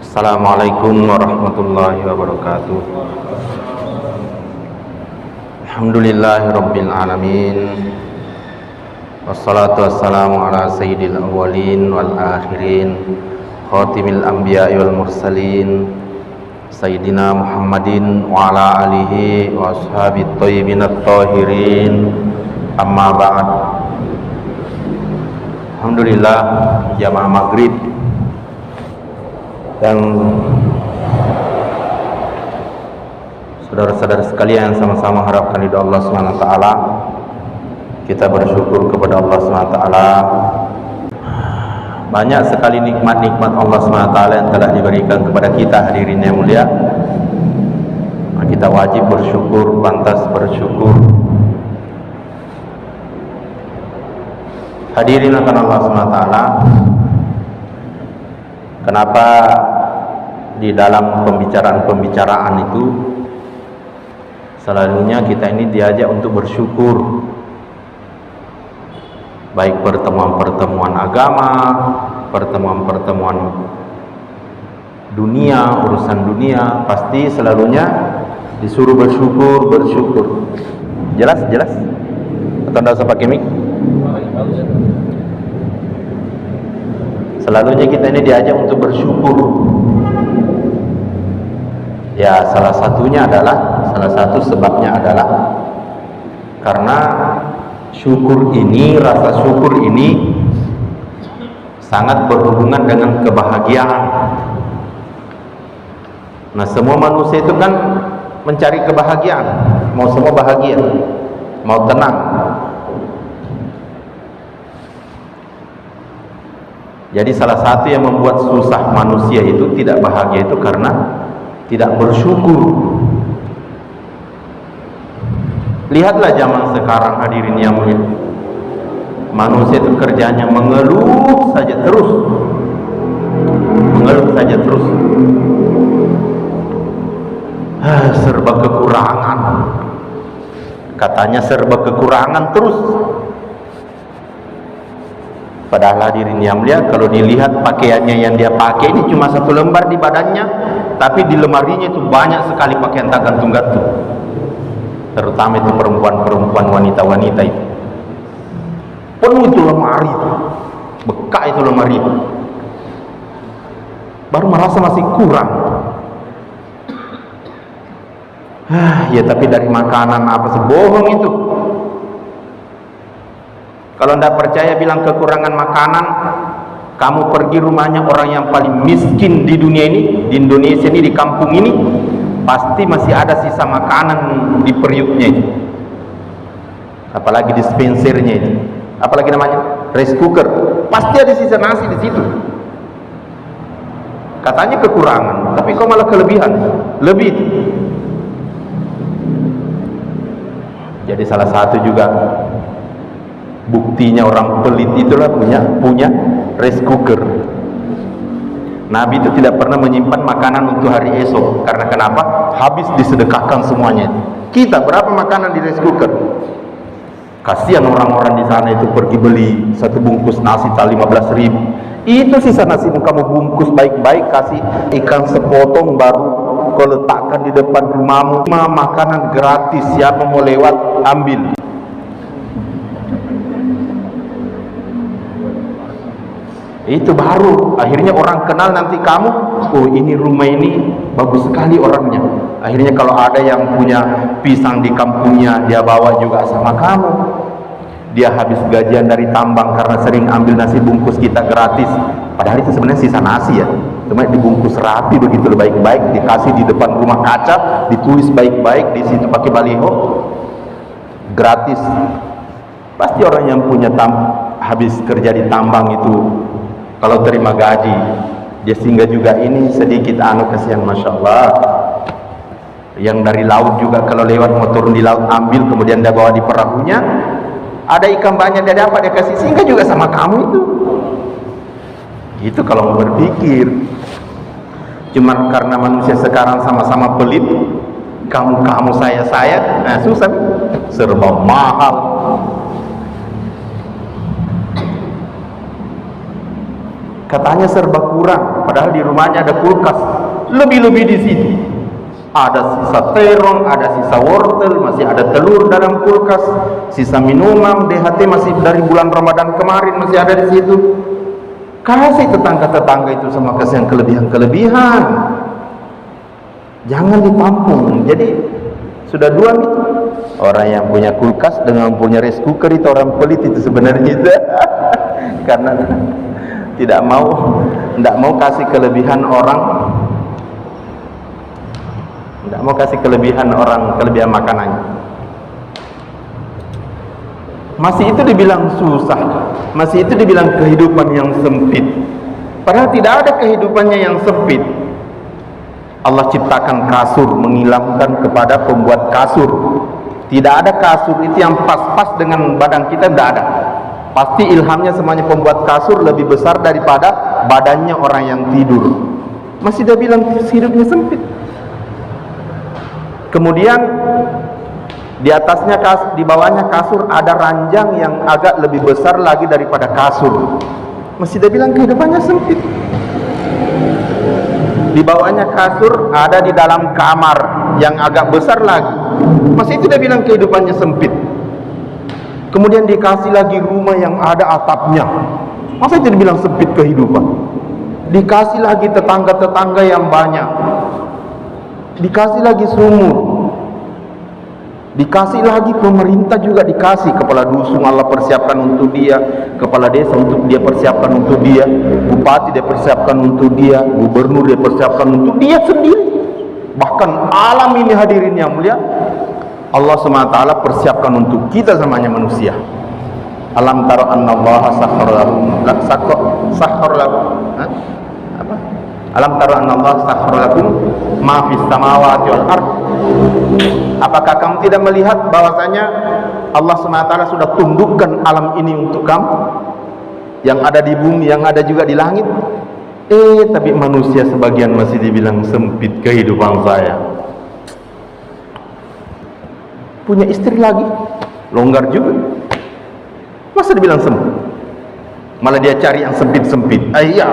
Assalamualaikum warahmatullahi wabarakatuh. Alhamdulillahirabbil alamin. Wassalatu wassalamu ala sayyidil awwalin wal akhirin, khatimil anbiya'i wal mursalin, sayyidina Muhammadin wa ala alihi wa ashabit thayyibin at-tahirin. Amma ba'd. Alhamdulillah, jamaah maghrib dan saudara-saudara sekalian, sama-sama harapkan ridha Allah SWT. Kita bersyukur kepada Allah SWT. Banyak sekali nikmat-nikmat Allah SWT yang telah diberikan kepada kita, hadirin yang mulia. Kita wajib bersyukur, pantas bersyukur. Hadirin akan Allah SWT. Kenapa di dalam pembicaraan itu selalunya kita ini diajak untuk bersyukur, baik pertemuan-pertemuan agama, pertemuan-pertemuan dunia, urusan dunia, pasti selalunya disuruh bersyukur. Jelas? Atau tidak usah pakai mic? Selalunya kita ini diajak untuk bersyukur. Ya, salah satu sebabnya adalah karena rasa syukur ini sangat berhubungan dengan kebahagiaan. Nah, semua manusia itu kan mencari kebahagiaan, mau semua bahagia, mau tenang. Jadi salah satu yang membuat susah manusia itu tidak bahagia itu karena tidak bersyukur. Lihatlah zaman sekarang, hadirin yang mulia. Manusia itu kerjanya mengeluh saja terus. Serba kekurangan. Katanya serba kekurangan terus. Padahal hadirin yang mulia, kalau dilihat pakaiannya yang dia pakai ini cuma satu lembar di badannya, tapi di lemarinya itu banyak sekali pakaian tak gantung-gantung. Terutama itu perempuan-perempuan, wanita-wanita itu. Penuh itu lemari itu, bekak itu lemari itu. Baru merasa masih kurang. Ya tapi dari makanan apa sebohong itu. Kalau tidak percaya bilang kekurangan makanan, kamu pergi rumahnya orang yang paling miskin di dunia ini, di Indonesia ini, di kampung ini, pasti masih ada sisa makanan di periuknya itu. Apalagi dispensernya itu. Apalagi namanya? Rice cooker. Pasti ada sisa nasi di situ. Katanya kekurangan, tapi kok malah kelebihan. Lebih. Jadi salah satu juga buktinya orang pelit itulah punya rice cooker. Nabi itu tidak pernah menyimpan makanan untuk hari esok. Karena kenapa? Habis disedekahkan semuanya. Kita berapa makanan di rice cooker? Kasihan orang-orang di sana itu pergi beli satu bungkus nasi 15.000. Itu sisa nasi kamu bungkus baik-baik, kasih ikan sepotong baru kau letakkan di depan rumahmu. Makanan gratis, siapa mau lewat ambil. Itu baru akhirnya orang kenal nanti kamu. Oh, ini rumah ini bagus sekali orangnya. Akhirnya kalau ada yang punya pisang di kampungnya, dia bawa juga sama kamu. Dia habis gajian dari tambang karena sering ambil nasi bungkus kita gratis. Padahal itu sebenarnya sisa nasi ya, cuma dibungkus rapi begitu baik-baik, dikasih di depan rumah kaca, ditulis baik-baik di situ pakai baliho gratis. Pasti orang yang punya habis kerja di tambang itu, kalau terima gaji, dia singgah juga ini sedikit kasihan, Masya Allah. Yang dari laut juga kalau lewat mau turun di laut ambil, kemudian dia bawa di perahunya, ada ikan banyak dia dapat, dia kasih singgah juga sama kamu itu. Itu kalau mau berpikir. Cuman karena manusia sekarang sama-sama pelit, kamu saya, nah susah, serba mahal. Katanya serba kurang, padahal padahal di rumahnya ada kulkas lebih-lebih di situ. Ada sisa terong, ada sisa wortel, masih ada telur dalam kulkas, sisa minuman, DHT masih dari bulan Ramadan kemarin masih ada di situ. Kasih tetangga-tetangga itu sama kasih yang kelebihan-kelebihan. Jangan ditampung. Jadi sudah dua itu. Orang yang punya kulkas dengan punya rice cooker itu orang pelit itu sebenarnya itu. Karena tidak mau kasih kelebihan orang. Tidak mau kasih kelebihan orang, kelebihan makanannya. Masih itu dibilang susah, masih itu dibilang kehidupan yang sempit. Padahal tidak ada kehidupannya yang sempit. Allah ciptakan kasur, mengilamkan kepada pembuat kasur. Tidak ada kasur itu yang pas-pas dengan badan kita, tidak ada. Pasti ilhamnya semuanya pembuat kasur lebih besar daripada badannya orang yang tidur. Masih dia bilang hidupnya sempit. Kemudian di atasnya di bawahnya kasur ada ranjang yang agak lebih besar lagi daripada kasur. Masih dia bilang kehidupannya sempit. Di bawahnya kasur ada di dalam kamar yang agak besar lagi. Masih itu dia bilang kehidupannya sempit. Kemudian dikasih lagi rumah yang ada atapnya. Masa itu dibilang sempit kehidupan? Dikasih lagi tetangga-tetangga yang banyak. Dikasih lagi sumur, dikasih lagi pemerintah juga dikasih, kepala dusun Allah persiapkan untuk dia, kepala desa untuk dia persiapkan untuk dia, bupati dia persiapkan untuk dia, gubernur dia persiapkan untuk dia sendiri. Bahkan alam ini hadirin yang mulia, Allah SWT persiapkan untuk kita semuanya manusia. Alam tara annallaha sakhkhara lakum Alam tara annallaha sakhkhara lakum ma fis samawati wal ard. Apakah kamu tidak melihat bahwasanya Allah SWT sudah tundukkan alam ini untuk kamu, yang ada di bumi, yang ada juga di langit? Tapi manusia sebagian masih dibilang sempit kehidupan saya. Punya istri lagi, longgar juga, masa dibilang sempit? Malah dia cari yang sempit-sempit. Iya,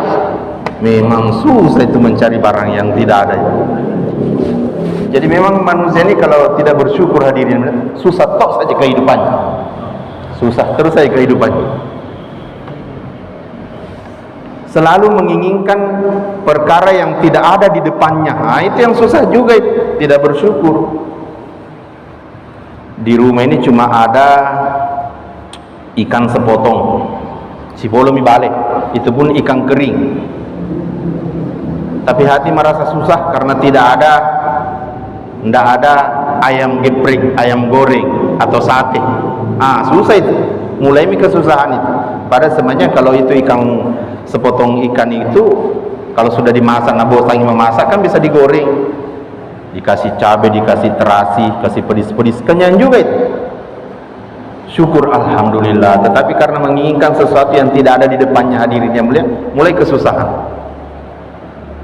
memang susah itu mencari barang yang tidak ada. Jadi memang manusia ini kalau tidak bersyukur hadirin, susah tok saja kehidupannya. Susah terus saja kehidupannya. Selalu menginginkan perkara yang tidak ada di depannya. Itu yang susah juga, tidak bersyukur. Di rumah ini cuma ada ikan sepotong, sipolomi balik, itu pun ikan kering. Tapi hati merasa susah karena tidak ada ayam geprek, ayam goreng atau sate. Susah itu. Mulai kesusahan itu. Pada sebenarnya kalau itu ikan sepotong ikan itu kalau sudah dimasak, bosan memasak kan bisa digoreng. Dikasih cabai, dikasih terasi, kasih pedis-pedis, kenyang juga itu. Syukur alhamdulillah. Tetapi karena menginginkan sesuatu yang tidak ada di depannya hadirin yang mulia, mulai kesusahan.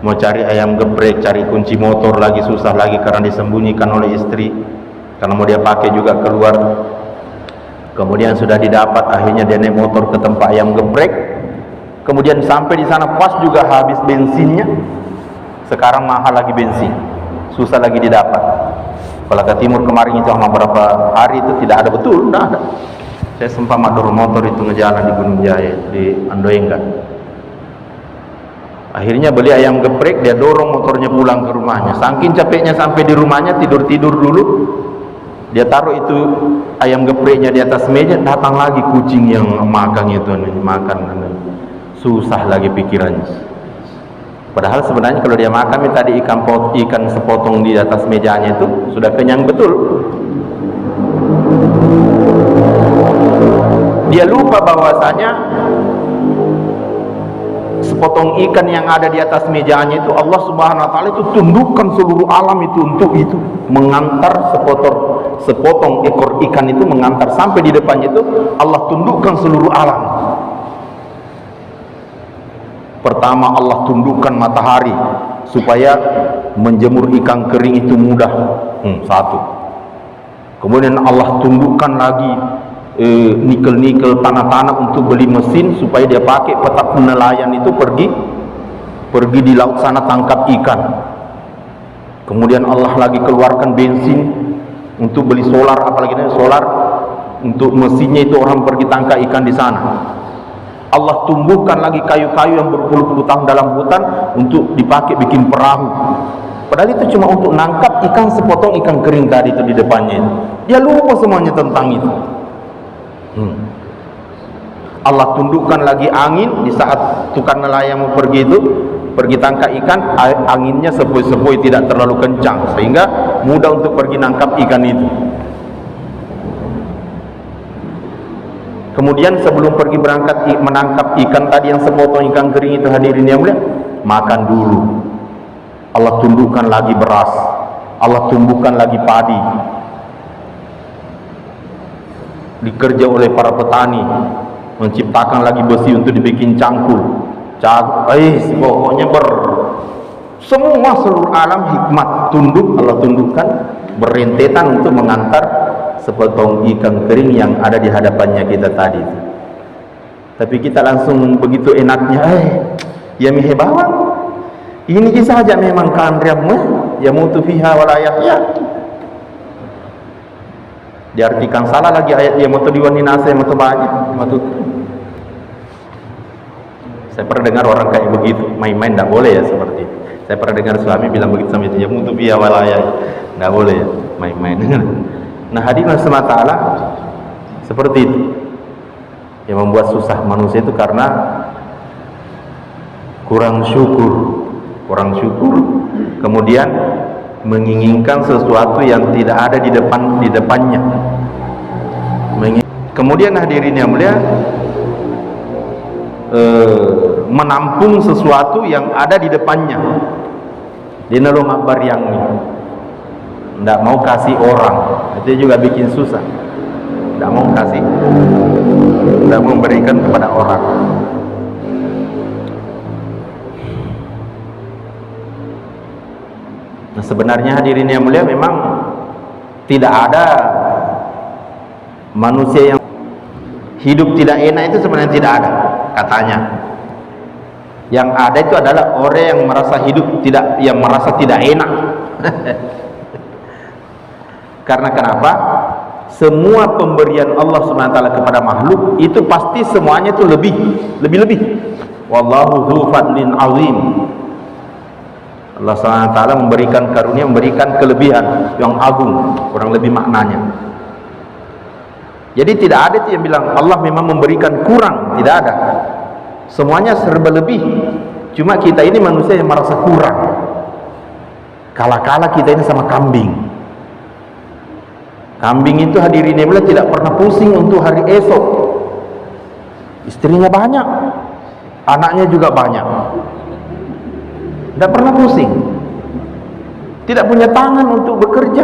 Mau cari ayam geprek, cari kunci motor lagi susah lagi karena disembunyikan oleh istri, karena mau dia pakai juga keluar. Kemudian sudah didapat, akhirnya dia naik motor ke tempat ayam geprek. Kemudian sampai di sana pas juga habis bensinnya. Sekarang mahal lagi bensin, susah lagi didapat. Kalau ke timur kemarin itu sama berapa hari itu tidak ada, betul, tidak ada. Saya sempat mador motor itu ngejalan di Gunung Jaya, di Andoenggan. Akhirnya beli ayam geprek, dia dorong motornya pulang ke rumahnya. Saking capeknya sampai di rumahnya tidur-tidur dulu. Dia taruh itu ayam gepreknya di atas meja, datang lagi kucing yang makan itu, makan. Susah lagi pikirannya. Padahal sebenarnya kalau dia makan tadi ikan sepotong di atas mejanya itu sudah kenyang betul. Dia lupa bahwasanya sepotong ikan yang ada di atas mejanya itu Allah Subhanahu wa taala itu tundukkan seluruh alam itu untuk itu, mengantar sepotong ekor ikan itu mengantar sampai di depannya itu Allah tundukkan seluruh alam. Pertama Allah tundukkan matahari supaya menjemur ikan kering itu mudah. Satu. Kemudian Allah tundukkan lagi nikel-nikel tanah-tanah untuk beli mesin supaya dia pakai petak nelayan itu pergi pergi di laut sana tangkap ikan, kemudian Allah lagi keluarkan bensin untuk beli solar, apalagi solar untuk mesinnya itu orang pergi tangkap ikan di sana. Allah tumbuhkan lagi kayu-kayu yang berpuluh-puluh tahun dalam hutan untuk dipakai bikin perahu. Padahal itu cuma untuk nangkap ikan, sepotong ikan kering tadi itu di depannya. Dia lupa semuanya tentang itu. Allah tundukkan lagi angin di saat tukang nelayan mau pergi itu, pergi tangkap ikan, anginnya sepoi-sepoi, tidak terlalu kencang sehingga mudah untuk pergi nangkap ikan itu. Kemudian sebelum pergi berangkat menangkap ikan tadi yang sepotong ikan kering itu, hadirin yang mulia, makan dulu. Allah tundukkan lagi beras, Allah tumbuhkan lagi padi, dikerja oleh para petani, menciptakan lagi besi untuk dibikin cangkul. Pokoknya semua seluruh alam hikmat tunduk, Allah tundukkan berentetan untuk mengantar sepotong ikan kering yang ada di hadapannya kita tadi. Tapi kita langsung begitu enaknya, ya mihebawang. Ini saja memang kanriammu, ya mutu fiha wala yahya. Diartikan salah lagi ayat ya mutu diwani nasa ya mutu banyak. Saya pernah dengar orang kayak begitu, main-main tidak boleh ya seperti itu. Saya pernah dengar suami bilang begitu sama itu, ya mutu fiha wala yahya. Tidak boleh ya, main-main. Nah, hadirin semata Allah seperti itu. Yang membuat susah manusia itu karena kurang syukur, kemudian menginginkan sesuatu yang tidak ada di depannya. Kemudian hadirin yang mulia, menampung sesuatu yang ada di depannya. Di nolong akbar yang ini. Tidak mau kasih orang, itu juga bikin susah. Tidak mau kasih, tidak mau memberikan kepada orang. Nah, sebenarnya hadirin yang mulia, memang tidak ada manusia yang hidup tidak enak, itu sebenarnya tidak ada katanya. Yang ada itu adalah orang yang merasa hidup tidak, yang merasa tidak enak. Karena kenapa? Semua pemberian Allah SWT kepada makhluk itu pasti semuanya itu lebih. Wallahu dzu fadlin azim. Allah SWT memberikan karunia, memberikan kelebihan yang agung, kurang lebih maknanya. Jadi tidak ada itu yang bilang Allah memang memberikan kurang, tidak ada. Semuanya serba lebih. Cuma kita ini manusia yang merasa kurang. Kala-kala kita ini sama kambing. Kambing itu hadirin yang mulia tidak pernah pusing untuk hari esok. Istrinya banyak, anaknya juga banyak, tidak pernah pusing. Tidak punya tangan untuk bekerja,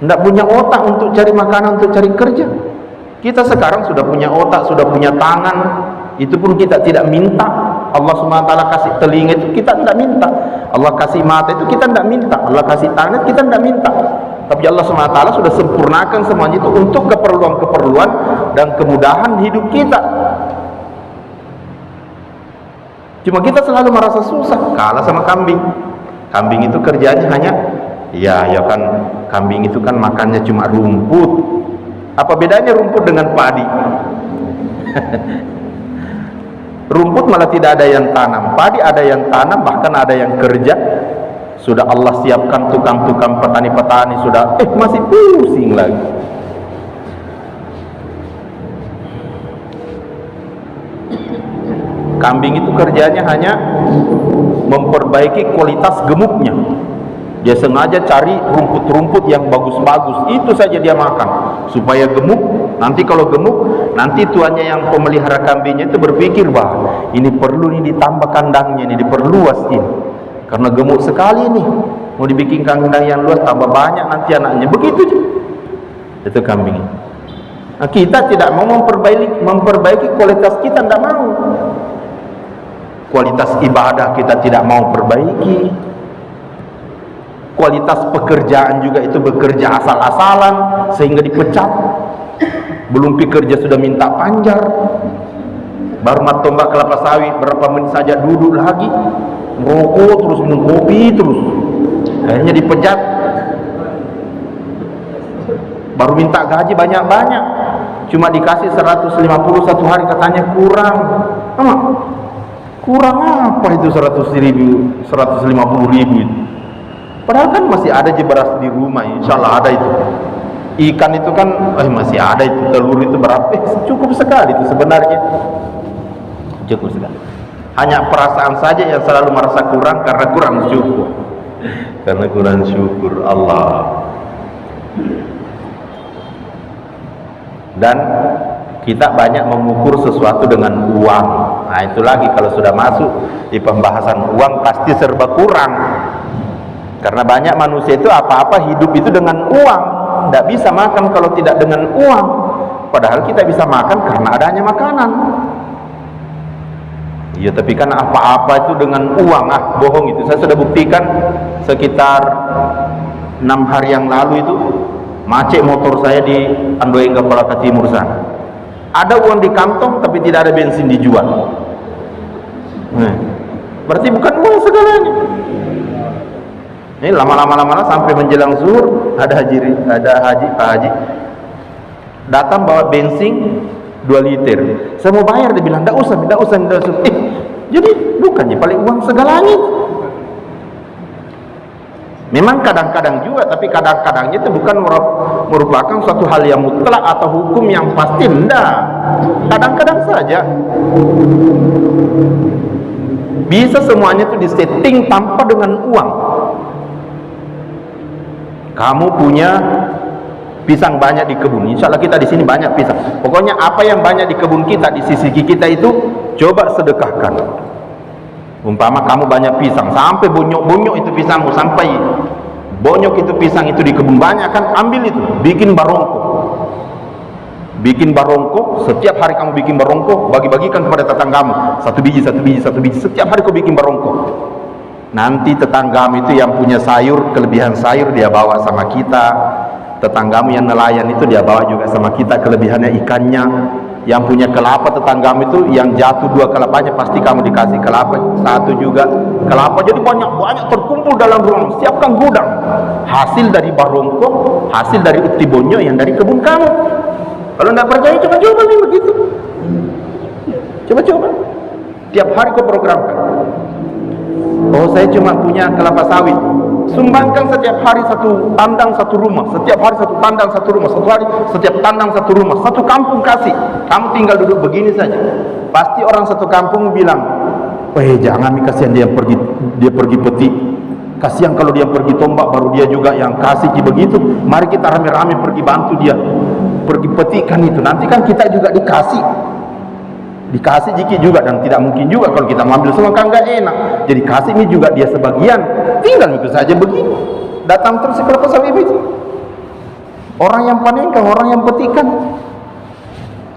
tidak punya otak untuk cari makanan, untuk cari kerja. Kita sekarang sudah punya otak, sudah punya tangan, itu pun kita tidak minta. Allah SWT kasih telinga itu kita tidak minta. Allah kasih mata itu kita tidak minta. Allah kasih tangan kita tidak minta. Tapi Allah SWT sudah sempurnakan semuanya itu untuk keperluan-keperluan dan kemudahan hidup kita. Cuma kita selalu merasa susah, kalah sama kambing. Kambing itu kerjanya hanya, ya kan, kambing itu kan makannya cuma rumput. Apa bedanya rumput dengan padi? Rumput malah tidak ada yang tanam, padi ada yang tanam, bahkan ada yang kerja. Sudah Allah siapkan tukang-tukang petani-petani, sudah masih pusing lagi. Kambing itu kerjanya hanya memperbaiki kualitas gemuknya. Dia sengaja cari rumput-rumput yang bagus-bagus, itu saja dia makan supaya gemuk. Nanti kalau gemuk, nanti tuannya yang pemelihara kambingnya itu berpikir, wah ini perlu nih ditambah kandangnya, ini diperluas ini. Karena gemuk sekali nih, mau dibikin kandang yang luas, tambah banyak nanti anaknya. Begitu aja. Itu kambing. Nah, kita tidak mau memperbaiki kualitas kita, tidak mau. Kualitas ibadah kita tidak mau perbaiki. Kualitas pekerjaan juga itu bekerja asal-asalan sehingga dipecat. Belum bekerja sudah minta panjar. baru mat tombak kelapa sawit, berapa menit saja duduk lagi, merokok terus, minum kopi terus, akhirnya dipecat, baru minta gaji banyak-banyak, cuma dikasih 150 satu hari, katanya kurang. Kurang apa itu 100.000, 150.000 itu? Padahal kan masih ada je beras di rumah, insya Allah ada itu. Ikan itu kan masih ada itu, telur itu berapa? Cukup sekali itu sebenarnya, cukup sekali. Hanya perasaan saja yang selalu merasa kurang karena kurang syukur, karena kurang syukur Allah. Dan kita banyak mengukur sesuatu dengan uang. Nah itu lagi, kalau sudah masuk di pembahasan uang pasti serba kurang. Karena banyak manusia itu apa-apa hidup itu dengan uang. Tidak bisa makan kalau tidak dengan uang. Padahal kita bisa makan karena adanya makanan. Iya, tapi kan apa-apa itu dengan uang. Bohong itu. Saya sudah buktikan sekitar 6 hari yang lalu itu, macet motor saya di Andoenga Palaka Timur sana. Ada uang di kantong tapi tidak ada bensin dijual. Berarti bukan uang segalanya. Ini lama-lama sampai menjelang zuhur ada Pak Haji datang bawa bensin 2 liter. Saya mau bayar, dia bilang tidak usah. Jadi bukannya paling uang segalanya. Memang kadang-kadang juga, tapi kadang-kadangnya itu bukan merupakan suatu hal yang mutlak atau hukum yang pasti, enggak. Kadang-kadang saja bisa semuanya itu disetting tanpa dengan uang. Kamu punya pisang banyak di kebun, insya Allah kita di sini banyak pisang. Pokoknya apa yang banyak di kebun kita, di sisi kita itu coba sedekahkan. Umpama kamu banyak pisang, sampai bonyok-bonyok itu pisangmu, sampai bonyok itu pisang itu di kebun banyak kan, ambil itu, bikin barongko. Setiap hari kamu bikin barongko, bagi-bagikan kepada tetanggamu, satu biji. Setiap hari kau bikin barongko. Nanti tetanggamu itu yang punya sayur, kelebihan sayur dia bawa sama kita. Tetanggamu yang nelayan itu dia bawa juga sama kita, kelebihannya ikannya. Yang punya kelapa tetanggamu itu yang jatuh 2 kelapanya, pasti kamu dikasih kelapa 1 juga kelapa. Jadi banyak terkumpul dalam ruang, siapkan gudang. Hasil dari barongko, hasil dari ukti bonyo yang dari kebun kamu. Kalau tidak percaya, coba-coba nih begitu. Coba-coba. Tiap hari kau programkan. Oh, saya cuma punya kelapa sawit. Sumbangkan setiap hari 1 tandang 1 rumah, setiap hari 1 tandang 1 rumah, setiap tandang 1 rumah, 1 kampung kasih. Kamu tinggal duduk begini saja, pasti orang 1 kampung bilang, jangan, kasihan dia pergi peti, kasihan kalau dia pergi tombak baru dia juga yang kasih begitu. Mari kita rame-rame pergi bantu dia pergi petikan itu, nanti kan kita juga dikasih jiki juga, dan tidak mungkin juga kalau kita mengambil semua kan nggak enak. Jadi kasih ini juga dia sebagian, tinggal itu saja begini. Datang terus kelapa sawit itu, orang yang panenkan, orang yang petikan.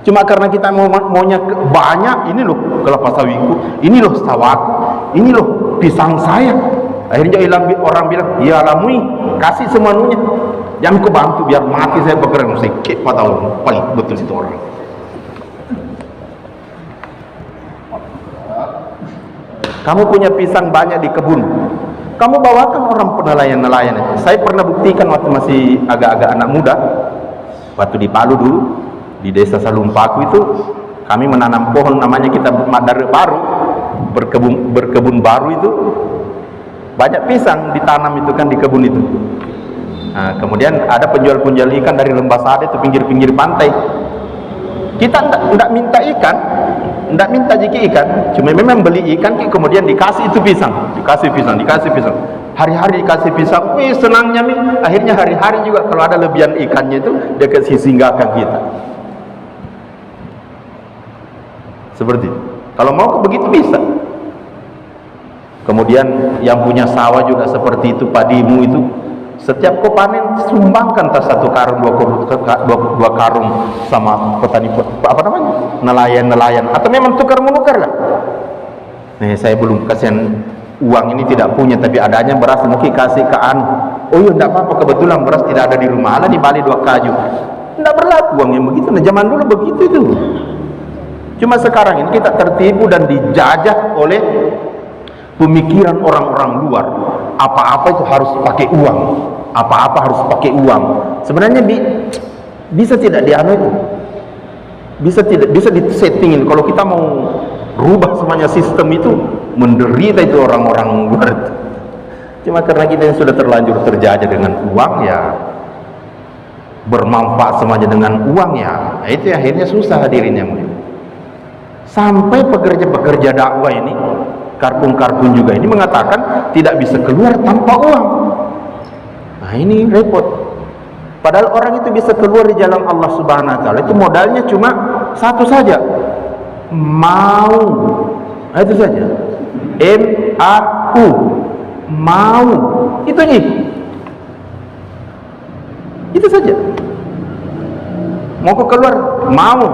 Cuma karena kita maunya banyak, ini loh kelapa sawitku, ini loh sawahku, ini loh pisang saya. Akhirnya orang bilang, ya alamui, kasih semuanya, jangan ku bantu biar mati saya bekerja sedikit. Tahu paling betul itu orang. Kamu punya pisang banyak di kebun, kamu bawakan orang penelayan-nelayan. Saya pernah buktikan waktu masih agak-agak anak muda, waktu di Palu dulu, di desa Salumpaku itu, kami menanam pohon namanya kita Madar Baru, berkebun baru itu, banyak pisang ditanam itu kan di kebun itu. Nah, kemudian ada penjual-penjual ikan dari Lembah Sade itu pinggir-pinggir pantai. Kita tidak minta ikan, tidak minta jiki ikan, cuma memang beli ikan, kemudian dikasih itu pisang, dikasih pisang. Hari-hari dikasih pisang, senangnya nih. Akhirnya hari-hari juga kalau ada lebihan ikannya itu dia kasih singgahkan kita. Seperti itu. Kalau mau begitu bisa. Kemudian yang punya sawah juga seperti itu, padimu itu. Setiap kau panen, sumbangkan tas 1 karung, 2 karung sama petani, nelayan, atau memang tukar-menukar lah. Saya belum, kasihan uang ini tidak punya, tapi adanya beras, mungkin kasih ke anu. Oh iya, tidak apa-apa, kebetulan beras tidak ada di rumah, ala di Bali 2 kaju. Tidak berlaku uang yang begitu. Nah, zaman dulu begitu itu. Cuma sekarang ini kita tertipu dan dijajah oleh pemikiran orang-orang luar. Apa-apa itu harus pakai uang, apa-apa harus pakai uang. Sebenarnya bisa tidak dianu itu, bisa disettingin. Kalau kita mau rubah semuanya sistem itu, menderita itu orang-orang luar itu. Cuma karena kita yang sudah terlanjur terjajah dengan uang, ya bermanfaat semuanya dengan uang, ya itu akhirnya susah hadirin yang mulia. Sampai pekerja-pekerja dakwah ini, karpun-karpun juga ini mengatakan tidak bisa keluar tanpa uang. Nah ini repot. Padahal orang itu bisa keluar di jalan Allah Subhanahu wa taala itu modalnya cuma satu saja, mau. Nah, itu saja. M-A-U, mau. Itu nih. Itu saja. Mau keluar, mau.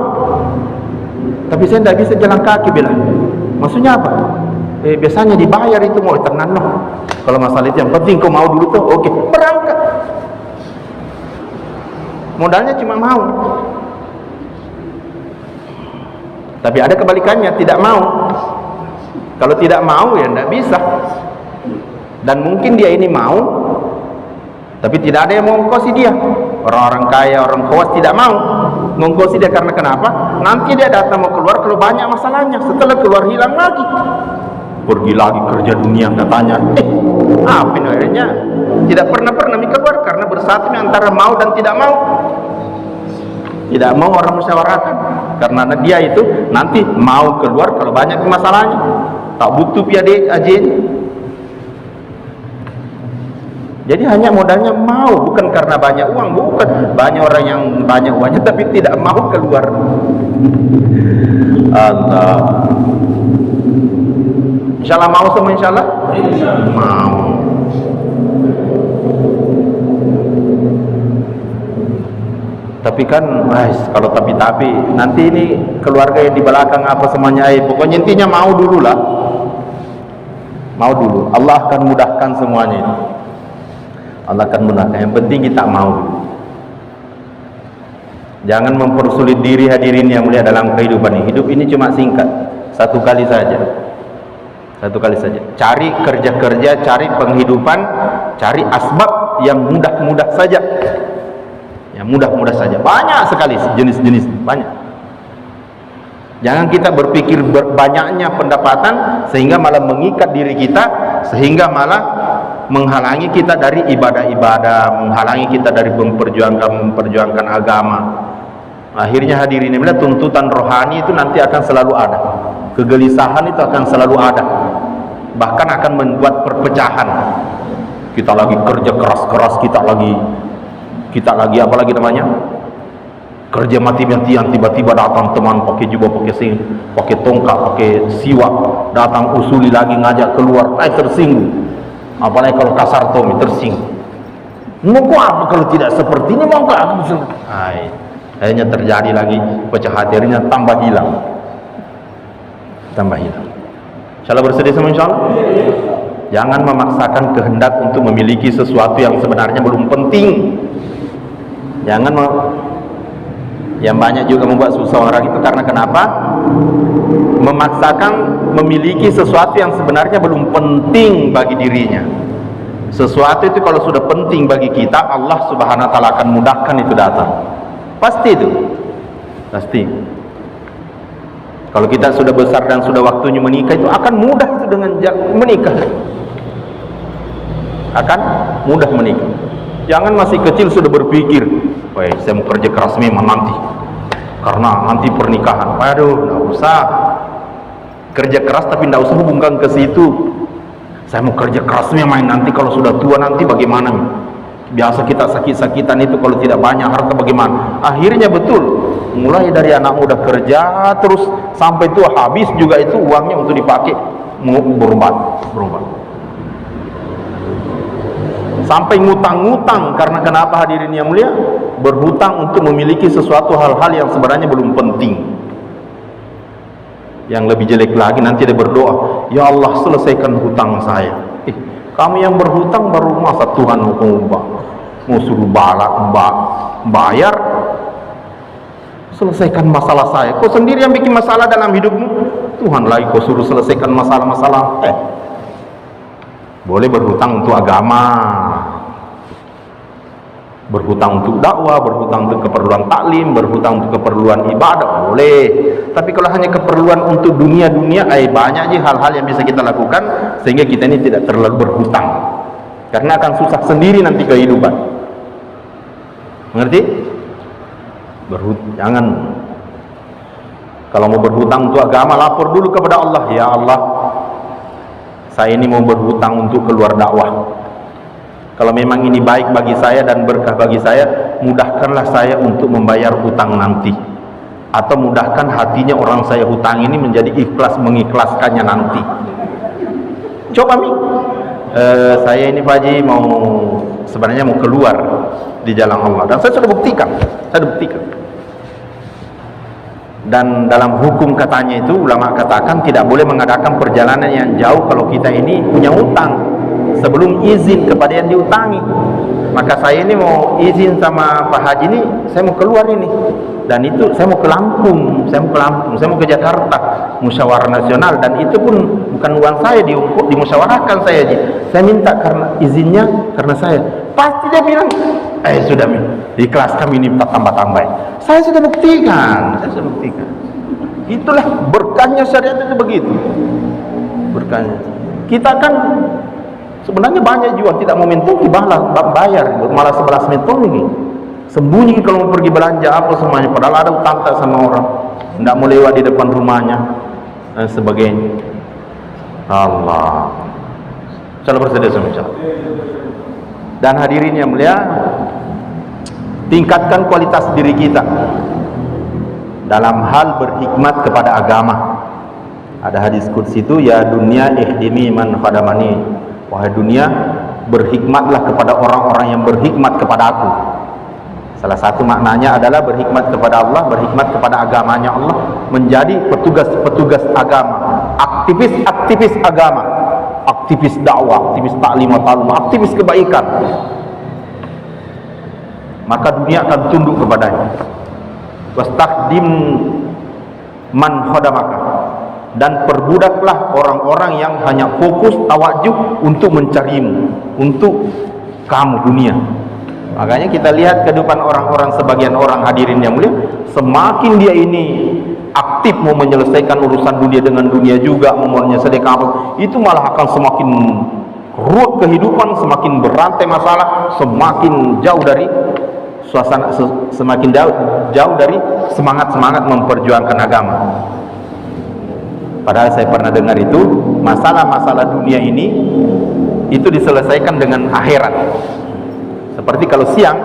Tapi saya tidak bisa jalan kaki, bilang. Maksudnya apa? Biasanya dibayar itu, mau tenang loh. Kalau masalah itu yang penting kau mau dulu tuh, oke, berangkat. Modalnya cuma mau. Tapi ada kebalikannya, tidak mau. Kalau tidak mau ya tidak bisa. Dan mungkin dia ini mau, tapi tidak ada yang mau ongkosi dia. Orang-orang kaya, orang khawas tidak mau ngongkosi dia. Karena kenapa? Nanti dia datang mau keluar kalau banyak masalahnya. Setelah keluar hilang lagi, pergi lagi kerja dunia, katanya apa ini akhirnya tidak pernah keluar. Karena bersatu antara mau dan tidak mau. Tidak mau orang musyawarahkan, karena dia itu nanti mau keluar kalau banyak masalahnya, tak butuh piade ajin. Jadi hanya modalnya mau, bukan karena banyak uang, bukan. Banyak orang yang banyak uangnya tapi tidak mau keluar. Allah. Insyaallah mau semua, insyaallah. Mau. Tapi kan, kalau tapi nanti ini keluarga yang di belakang apa semuanya, pokoknya intinya mau dulu lah. Mau dulu. Allah akan mudahkan semuanya itu. Allah akan mudahkan. Yang penting kita mau dulu. Jangan mempersulit diri hadirin yang mulia dalam kehidupan ini. Hidup ini cuma singkat, satu kali saja. Cari kerja-kerja, cari penghidupan, cari asbab yang mudah-mudah saja. Yang mudah-mudah saja. Banyak sekali jenis-jenis, banyak. Jangan kita berpikir banyaknya pendapatan sehingga malah mengikat diri kita, sehingga malah menghalangi kita dari ibadah-ibadah, menghalangi kita dari memperjuangkan agama. Akhirnya hadirin yang mulia, tuntutan rohani itu nanti akan selalu ada. Kegelisahan itu akan selalu ada. Bahkan akan membuat perpecahan. Kita lagi kerja keras-keras, kita lagi apa lagi namanya? Kerja mati-matian, tiba-tiba datang teman pakai jubah, pakai tongkat, pakai siwak, datang usuli lagi, ngajak keluar, tersinggung. Apalagi kalau kasar Tommy, tersinggung. Mau apa kalau tidak seperti ini, mau apa? Akhirnya terjadi lagi pecah hati, akhirnya tambah hilang. Insyaallah bersedia semua, insyaallah. Jangan memaksakan kehendak untuk memiliki sesuatu yang sebenarnya belum penting. Jangan yang banyak juga membuat susah orang itu karena kenapa? Memaksakan memiliki sesuatu yang sebenarnya belum penting bagi dirinya. Sesuatu itu kalau sudah penting bagi kita, Allah Subhanahu wa taala akan mudahkan itu datang. Pasti itu. Pasti. Kalau kita sudah besar dan sudah waktunya menikah, itu akan mudah itu dengan menikah. Akan mudah menikah. Jangan masih kecil sudah berpikir, saya mau kerja keras memang nanti, karena nanti pernikahan. Waduh, tidak usah kerja keras, tapi tidak usah hubungkan ke situ. Saya mau kerja keras memang nanti kalau sudah tua nanti bagaimana? Biasa kita sakit-sakitan itu kalau tidak banyak harta bagaimana? Akhirnya betul, mulai dari anak muda kerja terus sampai tua habis juga itu uangnya untuk dipakai mau berobat. Sampai ngutang-ngutang. Karena kenapa hadirin yang mulia? Berhutang untuk memiliki sesuatu hal-hal yang sebenarnya belum penting. Yang lebih jelek lagi nanti dia berdoa, ya Allah selesaikan hutang saya. Kamu yang berhutang baru masa Tuhan mau suruh bayar? selesaikan masalah saya. Kau sendiri yang bikin masalah dalam hidupmu, Tuhan lagi kau suruh selesaikan masalah-masalah. Boleh berhutang untuk agama, berhutang untuk dakwah, berhutang untuk keperluan taklim, berhutang untuk keperluan ibadah, boleh. Tapi kalau hanya keperluan untuk dunia-dunia, banyak aja hal-hal yang bisa kita lakukan sehingga kita ini tidak terlalu berhutang, karena akan susah sendiri nanti kehidupan. Mengerti? Jangan, kalau mau berhutang untuk agama, lapor dulu kepada Allah. Ya Allah, saya ini mau berhutang untuk keluar dakwah. Kalau memang ini baik bagi saya dan berkah bagi saya, mudahkanlah saya untuk membayar hutang nanti, atau mudahkan hatinya orang saya hutang ini menjadi ikhlas mengikhlaskannya nanti. Coba saya ini Pak Haji sebenarnya mau keluar di jalan Allah, dan saya sudah buktikan. Dan dalam hukum katanya itu, ulama katakan tidak boleh mengadakan perjalanan yang jauh kalau kita ini punya utang sebelum izin kepada yang diutangi. Maka saya ini mau izin sama Pak Haji ini, saya mau keluar ini, dan itu saya mau ke Lampung, saya mau ke Jakarta, musyawarah nasional, dan itu pun bukan uang saya, dimusyawarahkan saya aja. Saya minta karena izinnya karena saya. Pasti dia bilang, sudah ikhlas, kami ini tambah-tambah. Saya sudah buktikan. Itulah berkahnya syariat itu begitu. Berkahnya. Kita kan sebenarnya banyak juga tidak mau mentok, bayar, malah 11 mentok ini. Sembunyi kalau mau pergi belanja apa semuanya, padahal ada utang sama orang. Tidak mau lewat di depan rumahnya dan sebagainya. Allah. Salah bersedia semua. Dan hadirin yang mulia, tingkatkan kualitas diri kita dalam hal berhikmat kepada agama. Ada hadis qudsi itu, ya dunia ihdimi man khadamani, wahai dunia berhikmatlah kepada orang-orang yang berhikmat kepada aku. Salah satu maknanya adalah berhikmat kepada Allah, berhikmat kepada agamanya Allah, menjadi petugas-petugas agama, aktivis agama, aktivis dakwah, aktivis taklim wa ta'allum, aktivis kebaikan. Maka dunia akan tunduk kepadanya. Wastaqdim man khadamaka, dan perbudaklah orang-orang yang hanya fokus tawajuh untuk mencarimu, untuk kamu dunia. Makanya kita lihat kehidupan orang-orang, sebagian orang hadirin yang mulia, semakin dia ini aktif mau menyelesaikan urusan dunia dengan dunia juga, mau menyelesaikan itu malah akan semakin ruwet kehidupan, semakin berantai masalah, semakin jauh dari suasana, semakin jauh dari semangat memperjuangkan agama. Padahal saya pernah dengar itu, masalah-masalah dunia ini itu diselesaikan dengan akhirat. Seperti kalau siang,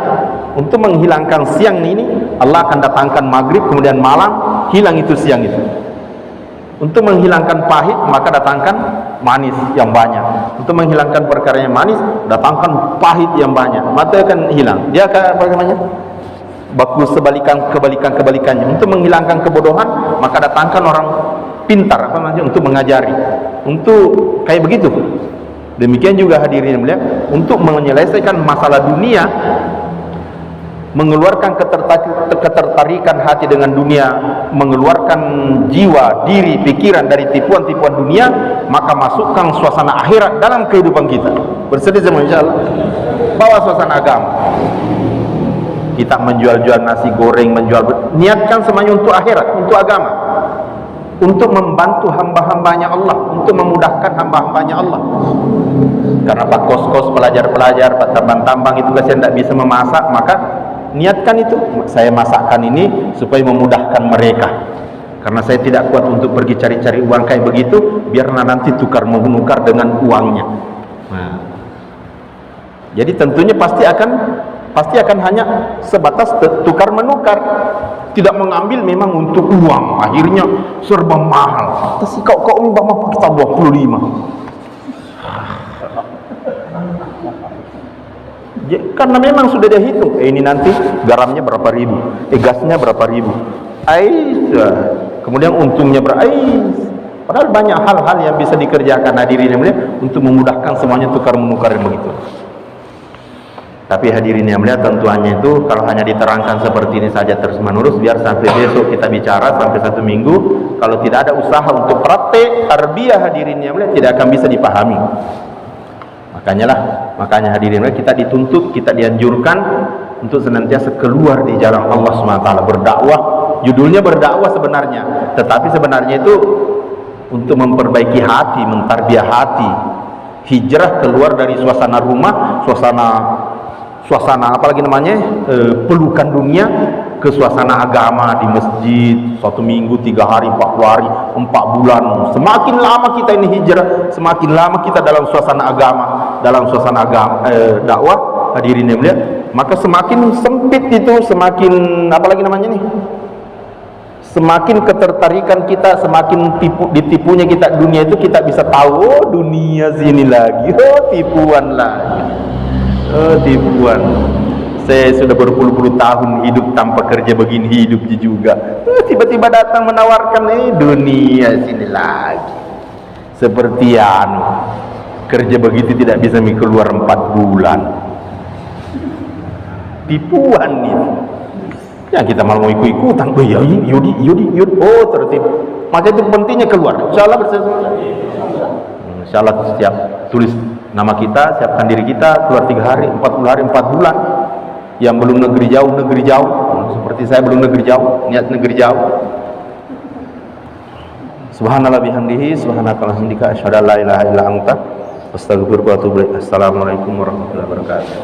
untuk menghilangkan siang ini, Allah akan datangkan maghrib, kemudian malam hilang itu siang itu. Untuk menghilangkan pahit, maka datangkan manis yang banyak. Untuk menghilangkan perkara yang manis, datangkan pahit yang banyak, maka akan hilang. Dia akan, apa namanya, baku kebalikannya. Untuk menghilangkan kebodohan, maka datangkan orang pintar, apa namanya, untuk mengajari. Untuk kayak begitu. Demikian juga hadirin mulia, untuk menyelesaikan masalah dunia, mengeluarkan ketertarikan hati dengan dunia, mengeluarkan jiwa, diri, pikiran dari tipuan-tipuan dunia, maka masukkan suasana akhirat dalam kehidupan kita. Bersedia semua insyaallah. Bawa suasana agama. Kita menjual-jual nasi goreng, niatkan semuanya untuk akhirat, untuk agama, untuk membantu hamba-hambanya Allah, untuk memudahkan hamba-hambanya Allah. Karena pak kos-kos, pelajar-pelajar, pak tambang-tambang itu kasihan tidak bisa memasak, maka niatkan itu, saya masakkan ini supaya memudahkan mereka, karena saya tidak kuat untuk pergi cari-cari uang kayak begitu, biar nanti menukar dengan uangnya. Nah, jadi tentunya pasti akan hanya sebatas tukar menukar, tidak mengambil memang untuk uang, akhirnya serba mahal. Terus kau ini bapak kita 25. Karena memang sudah dia hitung, ini nanti garamnya berapa ribu, gasnya berapa ribu, kemudian untungnya berapa. Padahal banyak hal-hal yang bisa dikerjakan hadirin yang mulia untuk memudahkan semuanya tukar menukar begitu. Tapi hadirin yang melihat, tentuannya itu kalau hanya diterangkan seperti ini saja terus menerus, biar sampai besok kita bicara sampai 1 minggu, kalau tidak ada usaha untuk praktek tarbiyah, hadirin yang melihat, tidak akan bisa dipahami. Makanya hadirin yang melihat, kita dituntut, kita dianjurkan untuk senantiasa keluar di jalan Allah SWT, berdakwah. Judulnya berdakwah sebenarnya, tetapi sebenarnya itu untuk memperbaiki hati, mentarbiyah hati, hijrah keluar dari suasana rumah, suasana apalagi namanya, pelukan dunia, ke suasana agama di masjid 1 minggu, 3 hari, 40 hari, 4 bulan. Semakin lama kita ini hijrah, semakin lama kita dalam suasana agama, dakwah, hadirin yang mulia, maka semakin sempit itu, semakin apalagi namanya nih, semakin ketertarikan kita, semakin ditipunya kita dunia itu, kita bisa tahu, oh dunia sini lagi, oh tipuan lagi. Tipuan. Saya sudah berpuluh-puluh tahun hidup tanpa kerja begini, hidup juga. Tiba-tiba datang menawarkan, dunia sini lagi. Seperti kerja begitu tidak bisa keluar 4 bulan. Tipuan itu. Ya kita malah mau ikut-ikutan. Oh ya, yudi. Oh tertipu. Maka itu pentingnya keluar. Insyaallah Insyaallah setiap tulis nama kita, siapkan diri kita, keluar 3 hari, 40 hari, 4 bulan. Yang belum negeri jauh. Seperti saya belum negeri jauh, niat negeri jauh. Subhanallah bihamdihi, subhanakallah hamdika, asyhadu an la ilaha illa anta, astaghfiruka wa atubu ilaik. Assalamualaikum warahmatullahi wabarakatuh.